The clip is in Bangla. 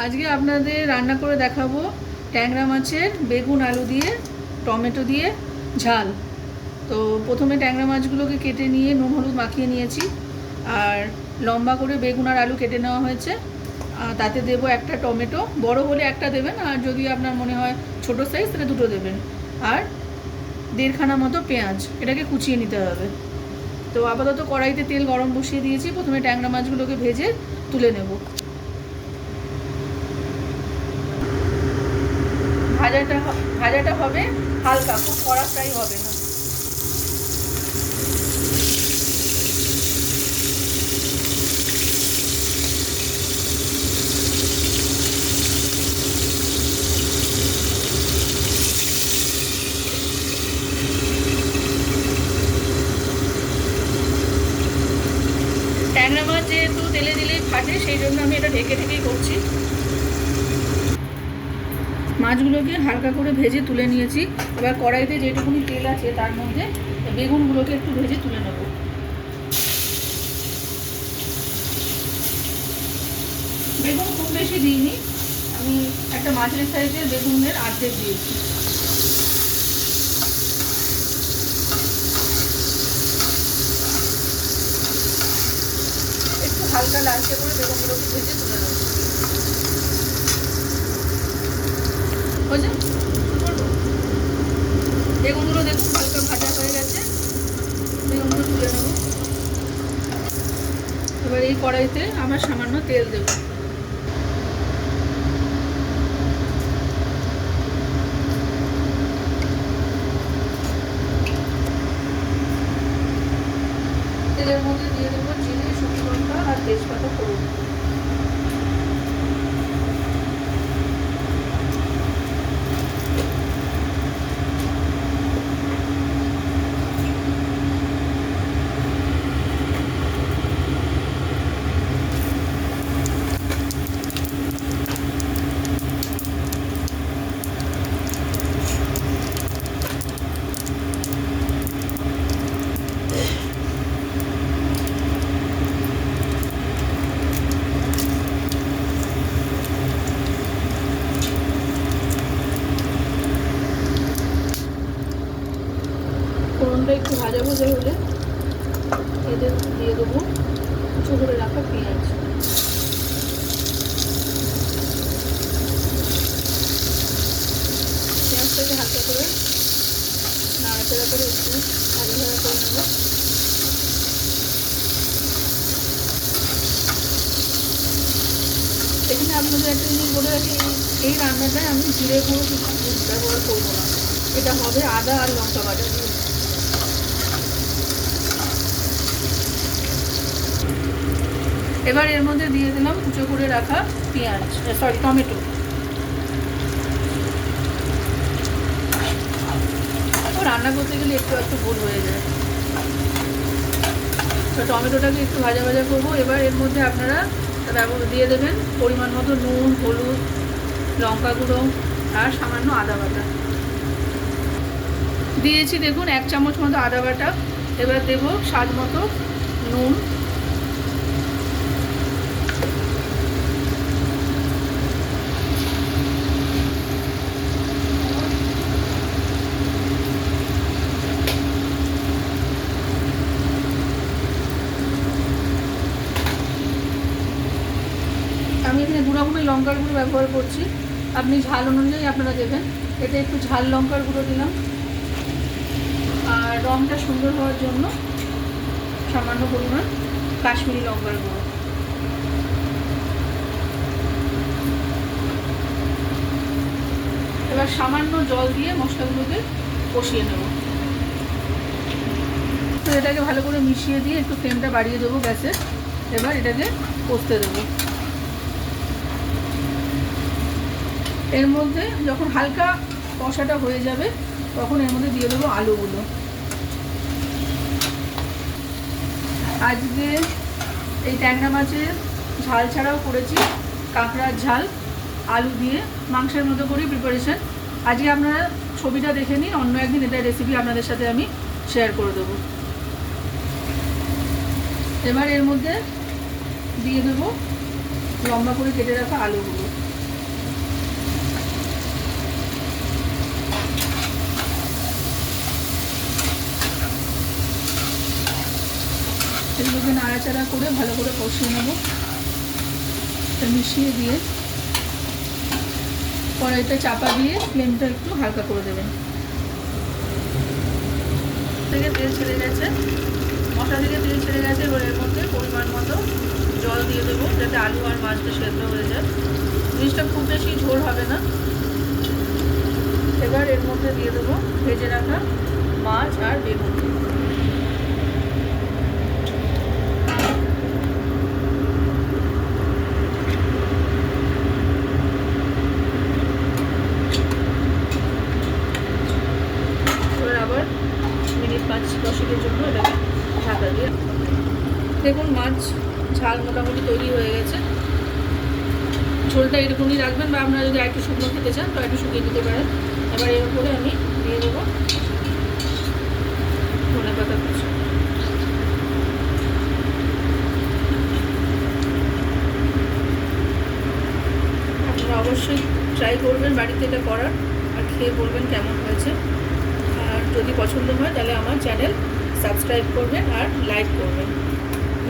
আজকে আপনাদের রান্না করে দেখাবো ট্যাংরা মাছের বেগুন আলু দিয়ে টমেটো দিয়ে ঝাল। তো প্রথমে ট্যাংরা মাছগুলোকে কেটে নিয়ে নুন হলুদ মাখিয়ে নিয়েছি, আর লম্বা করে বেগুন আর আলু কেটে নেওয়া হয়েছে। তাতে দেবো একটা টমেটো, বড় হলে একটা দেবেন, আর যদি আপনার মনে হয় ছোটো সাইজ তাহলে দুটো দেবেন, আর 1.5খানা মতো পেঁয়াজ। এটাকে কুচিয়ে নিতে হবে। তো আপাতত কড়াইতে তেল গরম বসিয়ে দিয়েছি। প্রথমে ট্যাংরা মাছগুলোকে ভেজে তুলে নেব। ভাজাটা হবে হালকা, খুব কড়া ফ্রাই হবে না। ট্যাংরা মাছ যেহেতু তেলে দিলেই ফাটে, সেই জন্য আমি এটা ঢেকে ঢেকেই করছি। মাছগুলোকে হালকা করে ভেজে তুলে নিয়েছি। এবার কড়াইতে যেটুকুনি তেল আছে তার মধ্যে বেগুনগুলোকে একটু ভেজে তুলে নেব। বেগুন খুব বেশি দিইনি, আমি একটা মাঝারি সাইজের বেগুনের অর্ধেক দিয়েছি। একটু হালকা লালচে করে বেগুনগুলোকে ভেজে তুলে নেব। বেগুনগুলো দেখুন হালকা ভাজা হয়ে গেছে, বেগুনগুলো তুলে নেব। এবার এই কড়াইতে আবার সামান্য তেল দেব। তেলের মধ্যে দিয়ে দেবো জিরে, শুকনো লঙ্কা আর তেজপাতা ফোড়ন। ফোড়নটা একটু ভাজা ভাজা হলে এদের দিয়ে দেবো কুচো করে রাখা পেঁয়াজ। পেঁয়াজটাকে হালকা করে নাড়াচাড়া করে একটু ভাজা ভাজা করে নেব। এখানে আপনাদের একটা জিনিস বলে রাখি, এই রান্নাটায় আমি জিরে গুঁড়ো ব্যবহার করবো না, এটা হবে আদা আর লঙ্কা বাটা দিয়ে। এবার এর মধ্যে দিয়ে দিলাম কুচো করে রাখা টমেটো। রান্না করতে গেলে একটু ভুল হয়ে যায়। তো টমেটোটাকে একটু ভাজা ভাজা করবো। এবার এর মধ্যে আপনারা দিয়ে দেবেন পরিমাণ মতো নুন, হলুদ, লঙ্কা গুঁড়ো আর সামান্য আদা বাটা দিয়েছি। দেখুন 1 চামচ মতো আদা বাটা। এবার দেব স্বাদ মতো নুন। আমি এখানে গুঁড়ো লঙ্কার গুঁড়ো ব্যবহার করছি, আপনি ঝাল অনুযায়ী আপনারা দেবেন। এতে একটু ঝাল লঙ্কার গুঁড়ো দিলাম, আর রঙটা সুন্দর হওয়ার জন্য সামান্য পরিমাণ কাশ্মীরি লঙ্কার গুঁড়ো। এবার সামান্য জল দিয়ে মশলাগুলোকে কষিয়ে নেব। তো এটাকে ভালো করে মিশিয়ে দিয়ে একটু ফ্লেমটা বাড়িয়ে দেবো গ্যাসে। এবার এটাকে কষতে দেবো। এর মধ্যে যখন হালকা কষাটা হয়ে যাবে তখন এর মধ্যে দিয়ে দেবো আলুগুলো। আজকে এই ট্যাংরা মাছের ঝাল ছাড়াও করেছি কাঁকড়ার ঝাল আলু দিয়ে, মাংসের মতো করে প্রিপারেশন। আজকে আপনারা ছবিটা দেখে নিন, অন্য একদিন এটা রেসিপি আপনাদের সাথে আমি শেয়ার করে দেবো। এবার এর মধ্যে দিয়ে দেবো লম্বা করে কেটে রাখা আলুগুলো। এগুলোকে নাড়াচাড়া করে ভালো করে কষিয়ে নেব। এটা মিশিয়ে দিয়ে কড়াইটা চাপা দিয়ে ফ্লেমটা একটু হালকা করে দেবেন। থেকে তেল ছেড়ে গেছে, মশলা থেকে তেল ছেড়ে গেছে। এবার এর মধ্যে পরিমাণ মতো জল দিয়ে দেবো, যাতে আলু আর মাছটা সেদ্ধ হয়ে যায়। জিনিসটা খুব বেশি ঝোল হবে না। এবার এর মধ্যে দিয়ে দেবো ভেজে রাখা মাছ আর বেগুন। এবার আবার মিনিট 5-10 জন্য এটাকে ঢাকা দিয়ে দেখুন মাছ ঝাল মোটামুটি তৈরি হয়ে গেছে। ঝোলটা এরকমই রাখবেন, বা আপনারা যদি একটু শুকনো খেতে চান তো একটু শুকিয়ে দিতে পারেন। এবার এর উপরে আমি দিয়ে দেবো ধনেপাতা কুচি। আপনারা অবশ্যই ট্রাই করবেন বাড়িতে এটা করার, আর খেয়ে বলবেন কেমন হয়েছে। আর যদি পছন্দ হয় তাহলে আমার চ্যানেল সাবস্ক্রাইব করবেন আর লাইক করবেন।